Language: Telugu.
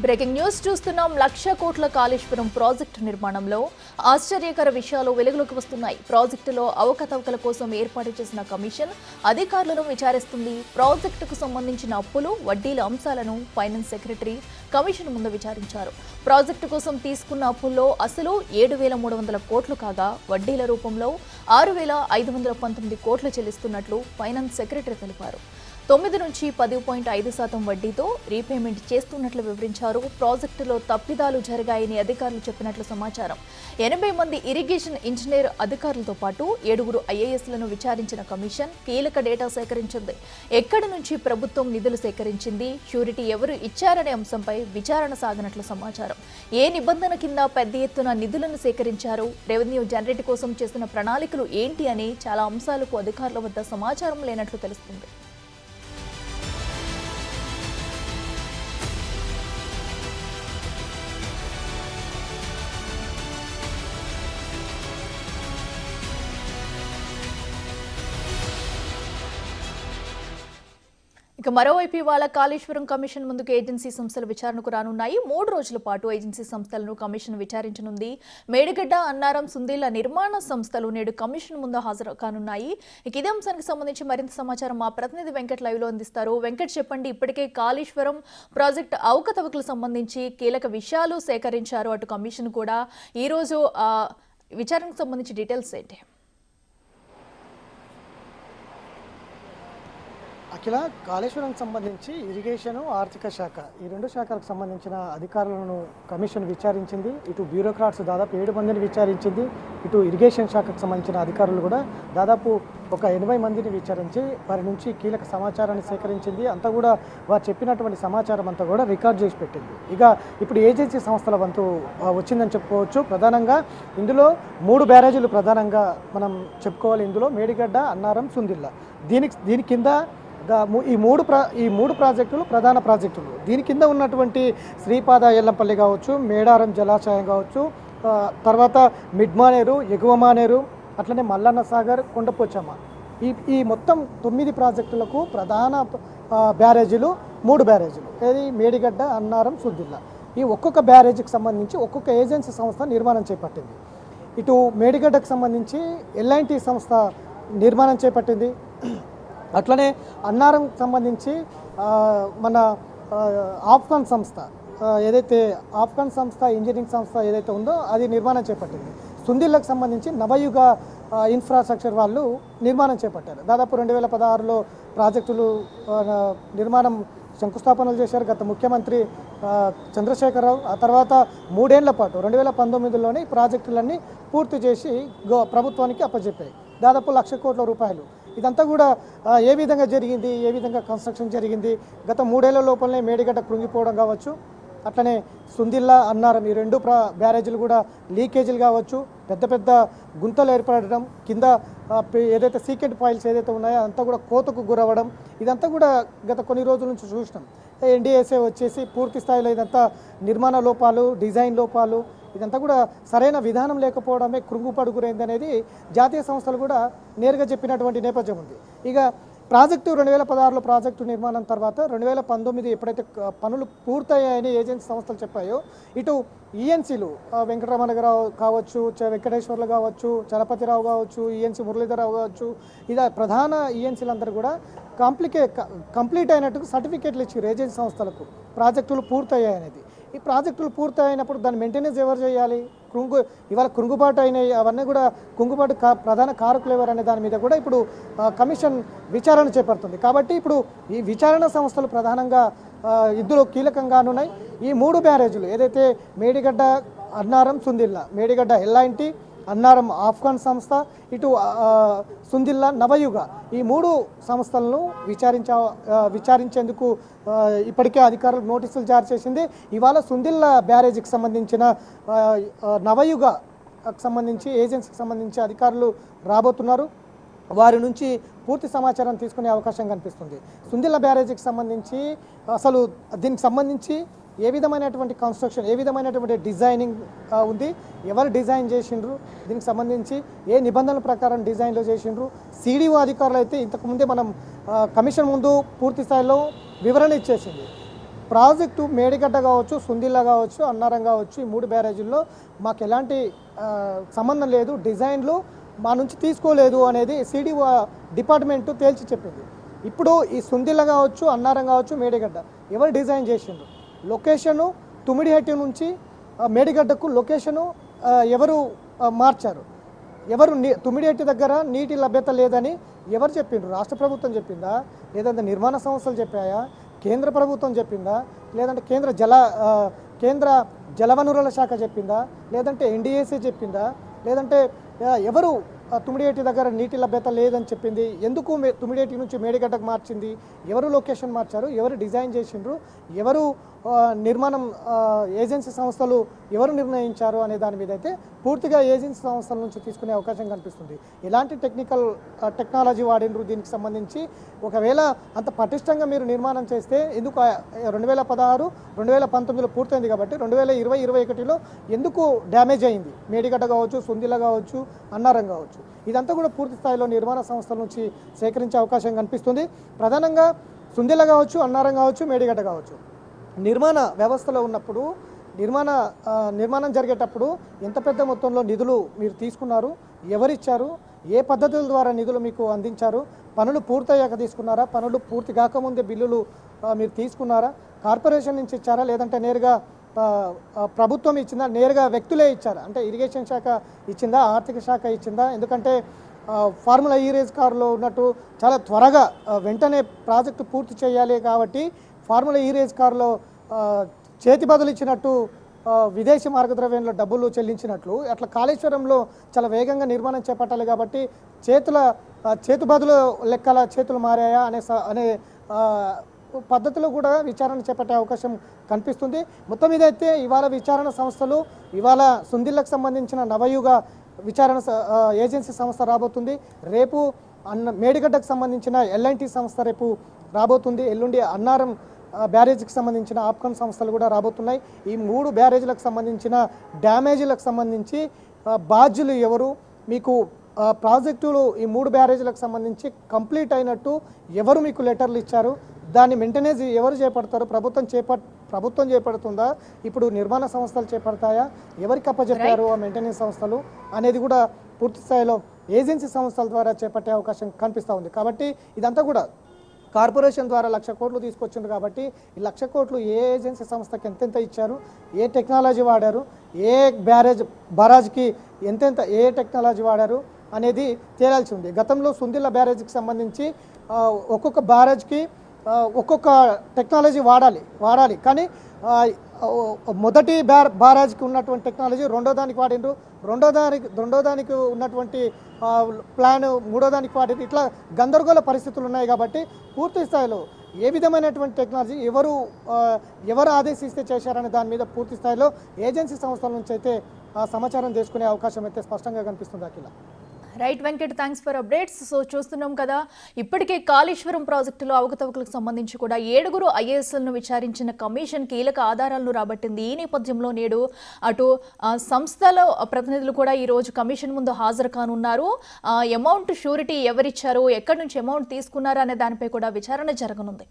బ్రేకింగ్ న్యూస్ చూస్తున్నాం. 1,00,000 కోట్ల కాళేశ్వరం ప్రాజెక్టు నిర్మాణంలో ఆశ్చర్యకర విషయాలు వెలుగులోకి వస్తున్నాయి. ప్రాజెక్టులో అవకతవకల కోసం ఏర్పాటు చేసిన కమిషన్ అధికారులను విచారిస్తుంది. ప్రాజెక్టుకు సంబంధించిన అప్పులు, వడ్డీల అంశాలను ఫైనాన్స్ సెక్రటరీ కమిషన్ ముందు విచారించారు. ప్రాజెక్టు కోసం తీసుకున్న అప్పుల్లో అసలు 7,300 కోట్లు కాగా వడ్డీల రూపంలో 6,519 కోట్లు చెల్లిస్తున్నట్లు ఫైనాన్స్ సెక్రటరీ తెలిపారు. 9 నుంచి 10.5% వడ్డీతో రీపేమెంట్ చేస్తున్నట్లు వివరించారు. ప్రాజెక్టులో తప్పిదాలు జరిగాయని అధికారులు చెప్పినట్లు సమాచారం. 80 మంది ఇరిగేషన్ ఇంజనీర్ అధికారులతో పాటు 7 ఐఏఎస్లను విచారించిన కమిషన్ కీలక డేటా సేకరించింది. ఎక్కడి నుంచి ప్రభుత్వం నిధులు సేకరించింది, షూరిటీ ఎవరు ఇచ్చారనే అంశంపై విచారణ సాగినట్లు సమాచారం. ఏ నిబంధన కింద పెద్ద ఎత్తున నిధులను సేకరించారు, రెవెన్యూ జనరేట్ కోసం చేసిన ప్రణాళికలు ఏంటి అని చాలా అంశాలకు అధికారుల వద్ద సమాచారం లేనట్లు తెలుస్తుంది. ఇక మరోవైపు ఇవాళ కాళేశ్వరం కమిషన్ ముందుకు ఏజెన్సీ సంస్థల విచారణకు రానున్నాయి. 3 రోజుల పాటు ఏజెన్సీ సంస్థలను కమిషన్ విచారించనుంది. మేడిగడ్డ, అన్నారం, సుందీల నిర్మాణ సంస్థలు నేడు కమిషన్ ముందు హాజరు కానున్నాయి. ఇక ఇదే అంశానికి సంబంధించి మరింత సమాచారం మా ప్రతినిధి వెంకట్ లైవ్ లో అందిస్తారు. వెంకట్, చెప్పండి, ఇప్పటికే కాళేశ్వరం ప్రాజెక్టు అవకతవకలకు సంబంధించి కీలక విషయాలు సేకరించారు అటు కమిషన్ కూడా. ఈ రోజు విచారణకు సంబంధించి డీటెయిల్స్ ఏంటి? అఖిల, కాళేశ్వరంకి సంబంధించి ఇరిగేషన్, ఆర్థిక శాఖ ఈ 2 శాఖలకు సంబంధించిన అధికారులను కమిషన్ విచారించింది. ఇటు బ్యూరోక్రాట్స్ దాదాపు 7 మందిని విచారించింది. ఇటు ఇరిగేషన్ శాఖకు సంబంధించిన అధికారులు కూడా దాదాపు ఒక 80 మందిని విచారించి వారి నుంచి కీలక సమాచారాన్ని సేకరించింది. అంతా కూడా వారు చెప్పినటువంటి సమాచారం అంతా కూడా రికార్డ్ చేసి పెట్టింది. ఇక ఇప్పుడు ఏజెన్సీ సంస్థల వంతు వచ్చిందని చెప్పుకోవచ్చు. ప్రధానంగా ఇందులో 3 బ్యారేజీలు ప్రధానంగా మనం చెప్పుకోవాలి. ఇందులో మేడిగడ్డ, అన్నారం, సుందిల్ల. దీని కింద ఈ మూడు ప్రాజెక్టులు ప్రధాన ప్రాజెక్టులు. దీని కింద ఉన్నటువంటి శ్రీపాద ఎల్లంపల్లి కావచ్చు, మేడారం జలాశయం కావచ్చు, తర్వాత మిడ్మానేరు, ఎగువ మానేరు, అట్లనే మల్లన్న సాగర్, కొండపోచమ్మ, ఈ మొత్తం 9 ప్రాజెక్టులకు ప్రధాన బ్యారేజీలు 3 బ్యారేజీలు. ఏది మేడిగడ్డ, అన్నారం, సుందిల్ల. ఈ ఒక్కొక్క బ్యారేజీకి సంబంధించి ఒక్కొక్క ఏజెన్సీ సంస్థ నిర్మాణం చేపట్టింది. ఇటు మేడిగడ్డకు సంబంధించి ఎల్ఐటి సంస్థ నిర్మాణం చేపట్టింది. అట్లనే అన్నారం సంబంధించి మన ఆఫ్ఘన్ సంస్థ ఆఫ్ఘన్ సంస్థ ఇంజనీరింగ్ సంస్థ ఏదైతే ఉందో అది నిర్మాణం చేపట్టింది. సుందిల్లకు సంబంధించి నవయుగ ఇన్ఫ్రాస్ట్రక్చర్ వాళ్ళు నిర్మాణం చేపట్టారు. దాదాపు 2016లో ప్రాజెక్టులు నిర్మాణం శంకుస్థాపనలు చేశారు గత ముఖ్యమంత్రి చంద్రశేఖరరావు. ఆ తర్వాత 3 ఏళ్ల పాటు 2019లోనే ఈ ప్రాజెక్టులన్నీ పూర్తి చేసి ప్రభుత్వానికి అప్పచెప్పాయి. దాదాపు 1,00,000 కోట్ల రూపాయలు. ఇదంతా కూడా ఏ విధంగా జరిగింది, ఏ విధంగా కన్స్ట్రక్షన్ జరిగింది, గత 3 ఏళ్ల లోపలనే మేడిగడ్డ కృంగిపోవడం కావచ్చు, అట్లనే సుందిల్ల, అన్నారం ఈ 2 బ్యారేజీలు కూడా లీకేజీలు కావచ్చు, పెద్ద పెద్ద గుంతలు ఏర్పడడం, కింద ఏదైతే సీకెంట్ పాయిల్స్ ఏదైతే ఉన్నాయో అంతా కూడా కోతకు గురవ్వడం, ఇదంతా కూడా గత కొన్ని రోజుల నుంచి చూసినాం. ఎన్డీఎస్ఏ వచ్చేసి పూర్తి స్థాయిలో ఇదంతా నిర్మాణ లోపాలు, డిజైన్ లోపాలు, ఇదంతా కూడా సరైన విధానం లేకపోవడమే కృంగుపడు గురైంది అనేది జాతీయ సంస్థలు కూడా నేరుగా చెప్పినటువంటి నేపథ్యం ఉంది. ఇక ప్రాజెక్టు 2016లో ప్రాజెక్టు నిర్మాణం తర్వాత 2019 ఎప్పుడైతే పనులు పూర్తయ్యాయని ఏజెన్సీ సంస్థలు చెప్పాయో, ఇటు ఈఎన్సీలు వెంకటరమణరావు కావచ్చు, వెంకటేశ్వర్లు కావచ్చు, చలపతిరావు కావచ్చు, ఈఎన్సీ మురళీధరరావు కావచ్చు, ఇలా ప్రధాన ఈఎన్సీలందరూ కూడా కంప్లీట్ అయినట్టు సర్టిఫికేట్లు ఇచ్చారు ఏజెన్సీ సంస్థలకు ప్రాజెక్టులు పూర్తయ్యాయనేది. ఈ ప్రాజెక్టులు పూర్తయినప్పుడు దాని మెయింటెనెన్స్ ఎవరు చేయాలి? ఇవాళ కృంగుబాటు అయినాయి, అవన్నీ కూడా కృంగుబాటు ప్రధాన కారకులు ఎవరు అనే దాని మీద కూడా ఇప్పుడు కమిషన్ విచారణ చేపడుతుంది. కాబట్టి ఇప్పుడు ఈ విచారణ సంస్థలు ప్రధానంగా ఇందులో కీలకంగానున్నాయి. ఈ 3 బ్యారేజీలు ఏదైతే మేడిగడ్డ, అన్నారం, సుందిల్ల, మేడిగడ్డ ఎల్ఐటి, అన్నారం ఆఫ్ఘన్ సంస్థ, ఇటు సుందిల్ల నవయుగ, ఈ 3 సంస్థలను విచారించేందుకు ఇప్పటికే అధికారులు నోటీసులు జారీ చేసింది. ఇవాళ సుందిల్ల బ్యారేజీకి సంబంధించిన నవయుగకు సంబంధించి ఏజెన్సీకి సంబంధించి అధికారులు రాబోతున్నారు. వారి నుంచి పూర్తి సమాచారం తీసుకునే అవకాశం కనిపిస్తుంది. సుందిల్ల బ్యారేజీకి సంబంధించి అసలు దీనికి సంబంధించి ఏ విధమైనటువంటి కన్స్ట్రక్షన్, ఏ విధమైనటువంటి డిజైనింగ్ ఉంది, ఎవరు డిజైన్ చేసిండ్రు, దీనికి సంబంధించి ఏ నిబంధనల ప్రకారం డిజైన్లో చేసిండ్రు, సిడిఓ అధికారులు అయితే ఇంతకుముందే మనం కమిషన్ ముందు పూర్తి స్థాయిలో వివరణ ఇచ్చేసింది. ప్రాజెక్టు మేడిగడ్డ కావచ్చు, సుందిల్ల కావచ్చు, అన్నారం కావచ్చు, ఈ 3 బ్యారేజీల్లో మాకు ఎలాంటి సంబంధం లేదు, డిజైన్లు మా నుంచి తీసుకోలేదు అనేది సిడిఓ డిపార్ట్మెంటు తేల్చి చెప్పింది. ఇప్పుడు ఈ సుందిల్ల కావచ్చు, అన్నారం కావచ్చు, మేడిగడ్డ ఎవరు డిజైన్ చేసిండ్రు, లొకేషను తుమ్మిడిహెట్టి నుంచి మేడిగడ్డకు లొకేషను ఎవరు మార్చారు, ఎవరు తుమ్మిడిహెట్టి దగ్గర నీటి లభ్యత లేదని ఎవరు చెప్పిండ్రు? రాష్ట్ర ప్రభుత్వం చెప్పిందా, లేదంటే నిర్మాణ సంస్థలు చెప్పాయా, కేంద్ర ప్రభుత్వం చెప్పిందా, లేదంటే కేంద్ర జలవనరుల శాఖ చెప్పిందా, లేదంటే ఎన్డీఏసీ చెప్పిందా, లేదంటే ఎవరు తుమ్మిడిహెట్టి దగ్గర నీటి లభ్యత లేదని చెప్పింది? ఎందుకు తుమ్మిడిహెట్టి నుంచి మేడిగడ్డకు మార్చింది? ఎవరు లొకేషన్ మార్చారు, ఎవరు డిజైన్ చేసిండ్రు, ఎవరు నిర్మాణం ఏజెన్సీ సంస్థలు ఎవరు నిర్ణయించారు అనే దాని మీద అయితే పూర్తిగా ఏజెన్సీ సంస్థల నుంచి తీసుకునే అవకాశం కనిపిస్తుంది. ఎలాంటి టెక్నాలజీ వాడిండ్రు దీనికి సంబంధించి? ఒకవేళ అంత పటిష్టంగా మీరు నిర్మాణం చేస్తే ఎందుకు 2016, 2019లో పూర్తయింది కాబట్టి 2020, 2021లో ఎందుకు డ్యామేజ్ అయింది? మేడిగడ్డ కావచ్చు, సుందిల్ల కావచ్చు, అన్నారం కావచ్చు, ఇదంతా కూడా పూర్తి స్థాయిలో నిర్మాణ సంస్థల నుంచి సేకరించే అవకాశం కనిపిస్తుంది. ప్రధానంగా సుందిల్ల కావచ్చు, అన్నారం కావచ్చు, మేడిగడ్డ కావచ్చు, నిర్మాణ వ్యవస్థలో ఉన్నప్పుడు నిర్మాణం జరిగేటప్పుడు ఎంత పెద్ద మొత్తంలో నిధులు మీరు తీసుకున్నారు, ఎవరిచ్చారు, ఏ పద్ధతుల ద్వారా నిధులు మీకు అందించారు, పనులు పూర్తయ్యాక తీసుకున్నారా, పనులు పూర్తి కాకముందే బిల్లులు మీరు తీసుకున్నారా, కార్పొరేషన్ నుంచి ఇచ్చారా, లేదంటే నేరుగా ప్రభుత్వం ఇచ్చిందా, నేరుగా వ్యక్తులే ఇచ్చారా? అంటే ఇరిగేషన్ శాఖ ఇచ్చిందా, ఆర్థిక శాఖ ఇచ్చిందా? ఎందుకంటే ఫార్ములా ఈ-రేజ్ కారులో ఉన్నట్టు చాలా త్వరగా వెంటనే ప్రాజెక్టు పూర్తి చేయాలి కాబట్టి ఫార్ములా ఈ-రేజ్ కారులో చేతి బదులు ఇచ్చినట్టు విదేశీ మార్గద్రవ్యంలో డబ్బులు చెల్లించినట్లు అట్లా కాళేశ్వరంలో చాలా వేగంగా నిర్మాణం చేపట్టాలి కాబట్టి చేతు బదులు లెక్కల చేతులు మారాయా అనే పద్ధతిలో కూడా విచారణ చేపట్టే అవకాశం కనిపిస్తుంది. మొత్తం ఇదైతే ఇవాళ విచారణ సంస్థలు ఇవాళ సుందిల్లకు సంబంధించిన నవయుగ విచారణ ఏజెన్సీ సంస్థ రాబోతుంది. రేపు మేడిగడ్డకు సంబంధించిన ఎల్ఎన్టీ సంస్థ రేపు రాబోతుంది. ఎల్లుండి అన్నారం బ్యారేజీకి సంబంధించిన ఆప్కాన్ సంస్థలు కూడా రాబోతున్నాయి. ఈ 3 బ్యారేజీలకు సంబంధించిన డ్యామేజీలకు సంబంధించి బాధ్యులు ఎవరు, మీకు ప్రాజెక్టులు ఈ 3 బ్యారేజీలకు సంబంధించి కంప్లీట్ అయినట్టు ఎవరు మీకు లెటర్లు ఇచ్చారు, దాన్ని మెయింటెనెన్స్ ఎవరు చేపడతారు? ప్రభుత్వం చేపడుతుందా, ఇప్పుడు నిర్మాణ సంస్థలు చేపడతాయా, ఎవరికి అప్పచెప్పారు ఆ మెయింటెనెన్స్ సంస్థలు అనేది కూడా పూర్తి స్థాయిలో ఏజెన్సీ సంస్థల ద్వారా చేపట్టే అవకాశం కనిపిస్తూ ఉంది. కాబట్టి ఇదంతా కూడా కార్పొరేషన్ ద్వారా 1,00,000 కోట్లు తీసుకొచ్చింది కాబట్టి ఈ 1,00,000 కోట్లు ఏ ఏజెన్సీ సంస్థకి ఎంతెంత ఇచ్చారు, ఏ టెక్నాలజీ వాడారు, ఏ బరాజ్కి ఎంతెంత ఏ టెక్నాలజీ వాడారు అనేది తేలాల్సి ఉంది. గతంలో సుందిల్ల బ్యారేజ్కి సంబంధించి ఒక్కొక్క బ్యారేజ్కి ఒక్కొక్క టెక్నాలజీ వాడాలి కానీ మొదటి బ్యారేజ్కి ఉన్నటువంటి టెక్నాలజీ రెండో దానికి వాడిండ్రు, రెండో దానికి ఉన్నటువంటి ప్లాన్ మూడో దానికి వాడిండ్రు. ఇట్లా గందరగోళ పరిస్థితులు ఉన్నాయి కాబట్టి పూర్తి స్థాయిలో ఏ విధమైనటువంటి టెక్నాలజీ ఎవరు ఆదేశిస్తే చేశారనే దాని మీద పూర్తి స్థాయిలో ఏజెన్సీ సంస్థల నుంచి అయితే సమాచారం తీసుకునే అవకాశం అయితే స్పష్టంగా కనిపిస్తుంది. Akhila. Right Venkat, thanks for updates. So చూస్తున్నాం కదా, ఇప్పటికే కాళేశ్వరం ప్రాజెక్టులో అవకతవకలకు సంబంధించి కూడా 7 ఐఏఎస్లను విచారించిన కమిషన్ కీలక ఆధారాలను రాబట్టింది. ఈ నేపథ్యంలో నేడు అటు సంస్థల ప్రతినిధులు కూడా ఈరోజు కమిషన్ ముందు హాజరు కానున్నారు. అమౌంట్ షూరిటీ ఎవరిచ్చారు, ఎక్కడి నుంచి అమౌంట్ తీసుకున్నారు అనే దానిపై కూడా విచారణ జరగనుంది.